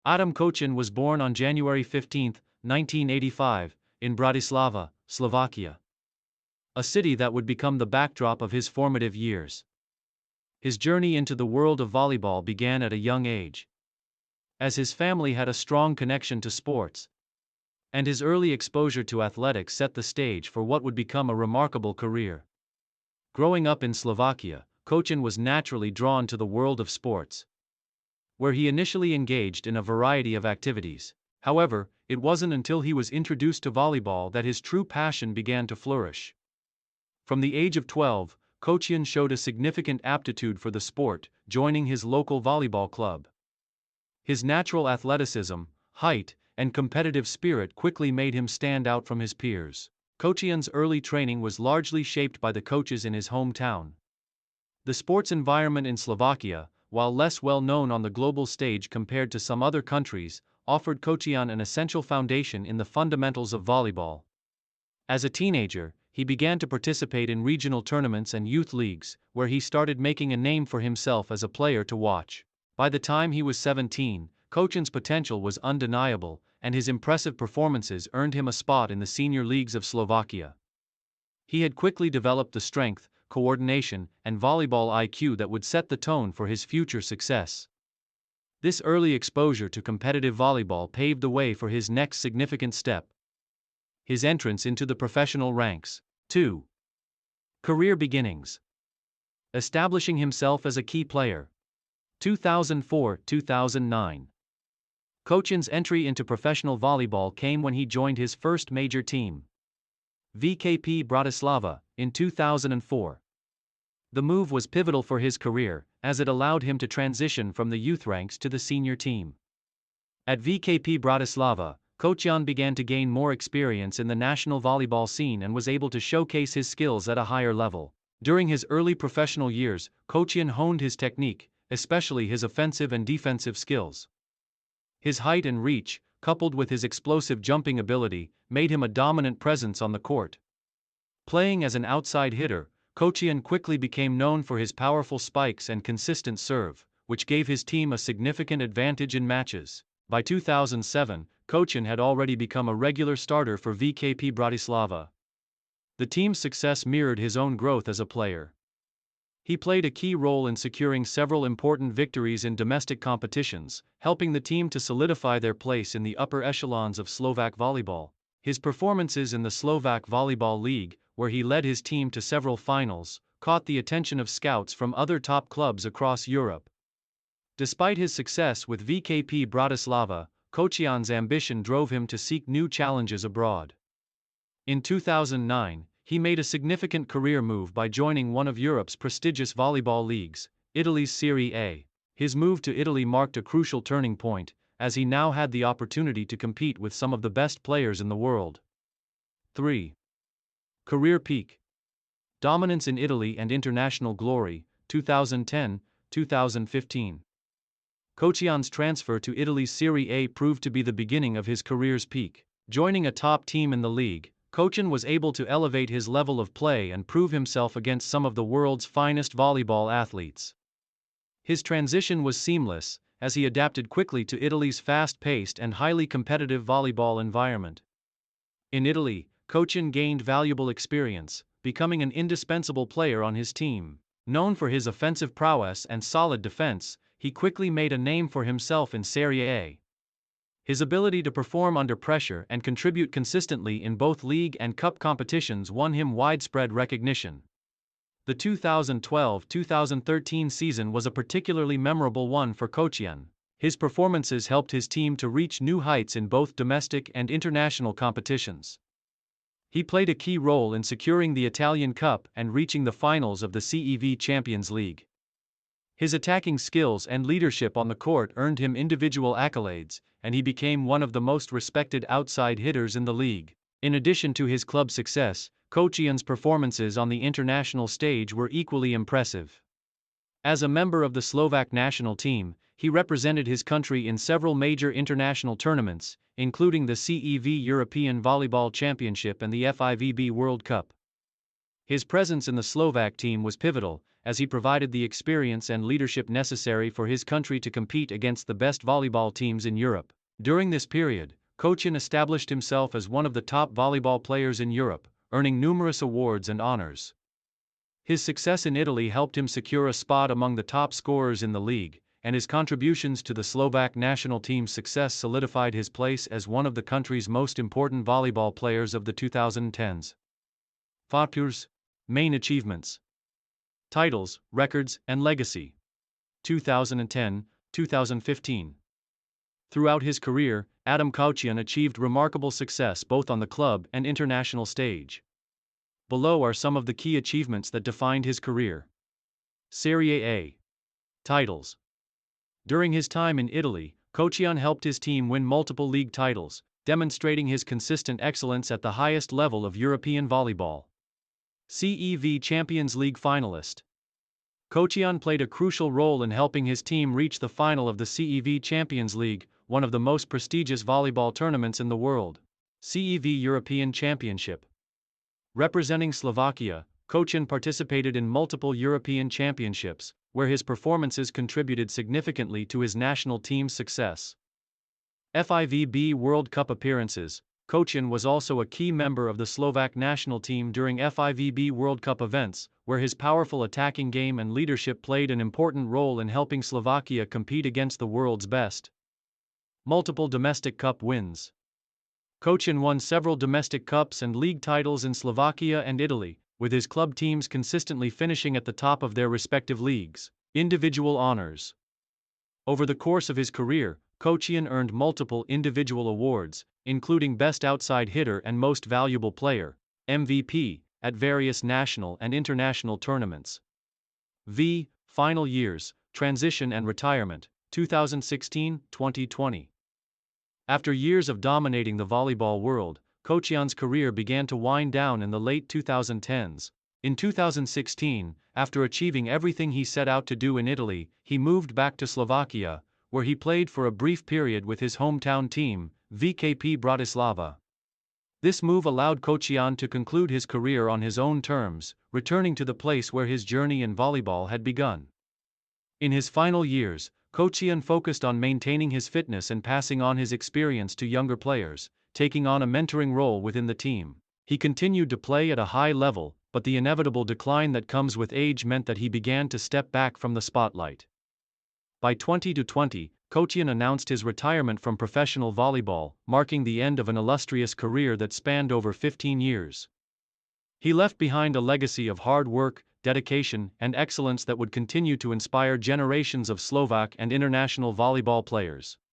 Adam Kocian was born on January 15, 1985, in Bratislava, Slovakia, a city that would become the backdrop of his formative years. His journey into the world of volleyball began at a young age, as his family had a strong connection to sports, and his early exposure to athletics set the stage for what would become a remarkable career. Growing up in Slovakia, Kocian was naturally drawn to the world of sports, where he initially engaged in a variety of activities. However, it wasn't until he was introduced to volleyball that his true passion began to flourish. From the age of 12, Kocian showed a significant aptitude for the sport, joining his local volleyball club. His natural athleticism, height, and competitive spirit quickly made him stand out from his peers. Kocian's early training was largely shaped by the coaches in his hometown. The sports environment in Slovakia, while less well known on the global stage compared to some other countries, offered Kocian an essential foundation in the fundamentals of volleyball. As a teenager, he began to participate in regional tournaments and youth leagues, where he started making a name for himself as a player to watch. By the time he was 17, Kocian's potential was undeniable, and his impressive performances earned him a spot in the senior leagues of Slovakia. He had quickly developed the strength, coordination, and volleyball IQ that would set the tone for his future success. This early exposure to competitive volleyball paved the way for his next significant step: his entrance into the professional ranks. 2. Career beginnings. Establishing himself as a key player. 2004-2009. Kocian's entry into professional volleyball came when he joined his first major team, VKP Bratislava, in 2004. The move was pivotal for his career, as it allowed him to transition from the youth ranks to the senior team. At VKP Bratislava, Kocian began to gain more experience in the national volleyball scene and was able to showcase his skills at a higher level. During his early professional years, Kocian honed his technique, especially his offensive and defensive skills. His height and reach, coupled with his explosive jumping ability, made him a dominant presence on the court. Playing as an outside hitter, Kocian quickly became known for his powerful spikes and consistent serve, which gave his team a significant advantage in matches. By 2007, Kocian had already become a regular starter for VKP Bratislava. The team's success mirrored his own growth as a player. He played a key role in securing several important victories in domestic competitions, helping the team to solidify their place in the upper echelons of Slovak volleyball. His performances in the Slovak Volleyball League, where he led his team to several finals, caught the attention of scouts from other top clubs across Europe. Despite his success with VKP Bratislava, Kocian's ambition drove him to seek new challenges abroad. In 2009, he made a significant career move by joining one of Europe's prestigious volleyball leagues, Italy's Serie A. His move to Italy marked a crucial turning point, as he now had the opportunity to compete with some of the best players in the world. 3. Career peak. Dominance in Italy and international glory, 2010-2015. Kocian's transfer to Italy's Serie A proved to be the beginning of his career's peak. Joining a top team in the league, Kocian was able to elevate his level of play and prove himself against some of the world's finest volleyball athletes. His transition was seamless, as he adapted quickly to Italy's fast-paced and highly competitive volleyball environment. In Italy, Kocian gained valuable experience, becoming an indispensable player on his team. Known for his offensive prowess and solid defense, he quickly made a name for himself in Serie A. His ability to perform under pressure and contribute consistently in both league and cup competitions won him widespread recognition. The 2012-2013 season was a particularly memorable one for Kocian. His performances helped his team to reach new heights in both domestic and international competitions. He played a key role in securing the Italian Cup and reaching the finals of the CEV Champions League. His attacking skills and leadership on the court earned him individual accolades, and he became one of the most respected outside hitters in the league. In addition to his club success, Kocian's performances on the international stage were equally impressive. As a member of the Slovak national team, he represented his country in several major international tournaments, including the CEV European Volleyball Championship and the FIVB World Cup. His presence in the Slovak team was pivotal, as he provided the experience and leadership necessary for his country to compete against the best volleyball teams in Europe. During this period, Kocian established himself as one of the top volleyball players in Europe, earning numerous awards and honors. His success in Italy helped him secure a spot among the top scorers in the league, and his contributions to the Slovak national team's success solidified his place as one of the country's most important volleyball players of the 2010s. Faktors, main achievements, titles, records, and legacy. 2010, 2015. Throughout his career, Adam Kocian achieved remarkable success both on the club and international stage. Below are some of the key achievements that defined his career. Serie A titles. During his time in Italy, Kocian helped his team win multiple league titles, demonstrating his consistent excellence at the highest level of European volleyball. CEV Champions League finalist. Kocian played a crucial role in helping his team reach the final of the CEV Champions League, one of the most prestigious volleyball tournaments in the world. CEV European Championship. Representing Slovakia, Kocian participated in multiple European championships, where his performances contributed significantly to his national team's success. FIVB World Cup appearances. Kocian was also a key member of the Slovak national team during FIVB World Cup events, where his powerful attacking game and leadership played an important role in helping Slovakia compete against the world's best. Multiple domestic cup wins. Kocian won several domestic cups and league titles in Slovakia and Italy, with his club teams consistently finishing at the top of their respective leagues. Individual honors. Over the course of his career, Kocian earned multiple individual awards, including Best Outside Hitter and Most Valuable Player, MVP, at various national and international tournaments. Final years, transition and retirement, 2016-2020. After years of dominating the volleyball world, Kocian's career began to wind down in the late 2010s. In 2016, after achieving everything he set out to do in Italy, he moved back to Slovakia, where he played for a brief period with his hometown team, VKP Bratislava. This move allowed Kocian to conclude his career on his own terms, returning to the place where his journey in volleyball had begun. In his final years, Kocian focused on maintaining his fitness and passing on his experience to younger players, taking on a mentoring role within the team. He continued to play at a high level, but the inevitable decline that comes with age meant that he began to step back from the spotlight. By 2020, Kocian announced his retirement from professional volleyball, marking the end of an illustrious career that spanned over 15 years. He left behind a legacy of hard work, dedication, and excellence that would continue to inspire generations of Slovak and international volleyball players.